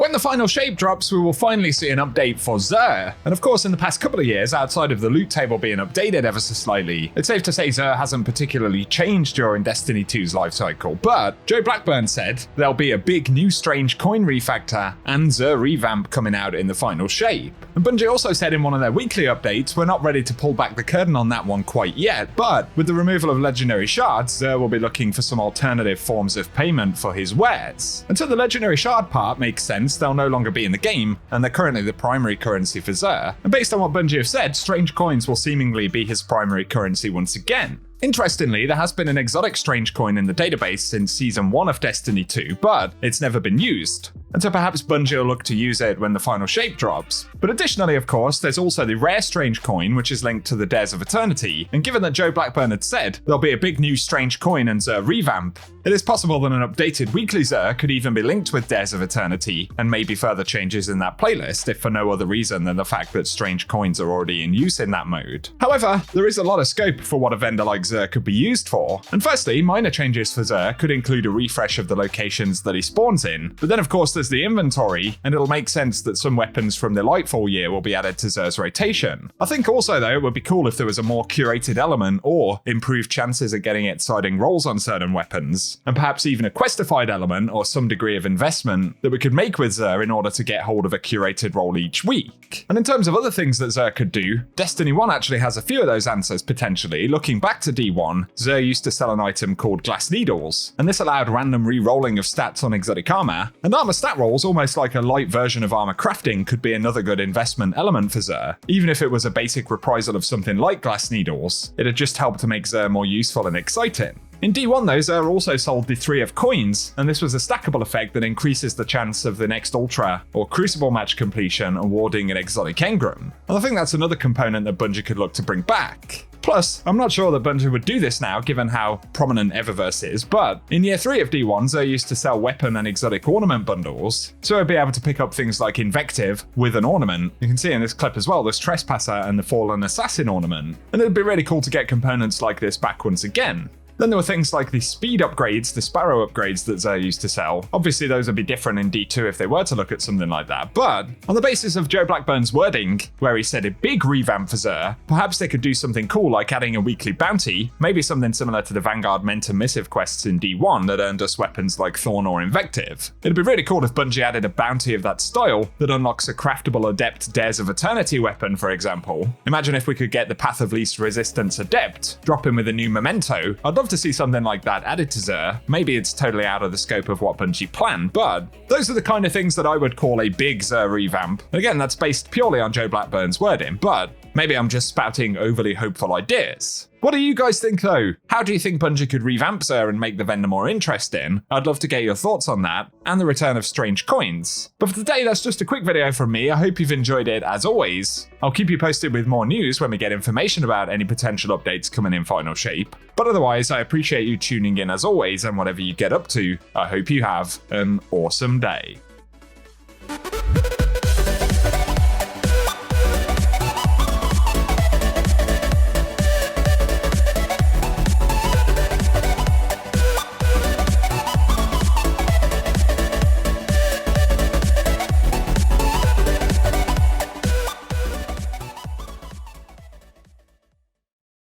When the final shape drops, we will finally see an update for Xur. And of course, in the past couple of years, outside of the loot table being updated ever so slightly, it's safe to say Xur hasn't particularly changed during Destiny 2's lifecycle. But Joe Blackburn said there'll be a big new strange coin refactor and Xur revamp coming out in the final shape. And Bungie also said in one of their weekly updates, we're not ready to pull back the curtain on that one quite yet, but with the removal of legendary shards, Xur will be looking for some alternative forms of payment for his wares. Until the legendary shard part makes sense, they'll no longer be in the game, and they're currently the primary currency for Xur. And based on what Bungie have said, strange coins will seemingly be his primary currency once again. Interestingly, there has been an exotic strange coin in the database since Season 1 of Destiny 2, but it's never been used. And so perhaps Bungie will look to use it when the final shape drops. But additionally, of course, there's also the rare strange coin, which is linked to the Dares of Eternity, and given that Joe Blackburn had said there'll be a big new strange coin and Xur revamp, it is possible that an updated weekly Xur could even be linked with Dares of Eternity, and maybe further changes in that playlist, if for no other reason than the fact that strange coins are already in use in that mode. However, there is a lot of scope for what a vendor like Xur could be used for. And firstly, minor changes for Xur could include a refresh of the locations that he spawns in, but then of course there's the inventory, and it'll make sense that some weapons from the Lightfall year will be added to Xur's rotation. I think also though it would be cool if there was a more curated element or improved chances at getting exciting rolls on certain weapons, and perhaps even a questified element or some degree of investment that we could make with Xur in order to get hold of a curated roll each week. And in terms of other things that Xur could do, Destiny 1 actually has a few of those answers potentially. Looking back to D1, Xur used to sell an item called Glass Needles, and this allowed random re-rolling of stats on exotic armor, and armor stat rolls, almost like a light version of armor crafting, could be another good investment element for Xur. Even if it was a basic reprisal of something like Glass Needles, it'd just help to make Xur more useful and exciting. In D1 though, Xur also sold the 3 of coins, and this was a stackable effect that increases the chance of the next Ultra or Crucible match completion awarding an exotic engram. And I think that's another component that Bungie could look to bring back. Plus, I'm not sure that Bungie would do this now given how prominent Eververse is, but in year 3 of D1, Xur used to sell weapon and exotic ornament bundles, so I'd be able to pick up things like Invective with an ornament. You can see in this clip as well, there's Trespasser and the Fallen Assassin ornament, and it'd be really cool to get components like this back once again. Then there were things like the speed upgrades, the Sparrow upgrades that Xur used to sell. Obviously those would be different in D2 if they were to look at something like that, but on the basis of Joe Blackburn's wording, where he said a big revamp for Xur, perhaps they could do something cool like adding a weekly bounty, maybe something similar to the Vanguard Mentor Missive quests in D1 that earned us weapons like Thorn or Invective. It'd be really cool if Bungie added a bounty of that style that unlocks a craftable Adept Dares of Eternity weapon, for example. Imagine if we could get the Path of Least Resistance Adept, drop in with a new memento. I'd love to see something like that added to Xur. Maybe it's totally out of the scope of what Bungie planned, but those are the kind of things that I would call a big Xur revamp. Again, that's based purely on Joe Blackburn's wording, but maybe I'm just spouting overly hopeful ideas. What do you guys think though? How do you think Bungie could revamp Xur and make the vendor more interesting? I'd love to get your thoughts on that, and the return of strange coins. But for today, that's just a quick video from me. I hope you've enjoyed it as always. I'll keep you posted with more news when we get information about any potential updates coming in Final Shape. But otherwise, I appreciate you tuning in as always, and whatever you get up to, I hope you have an awesome day.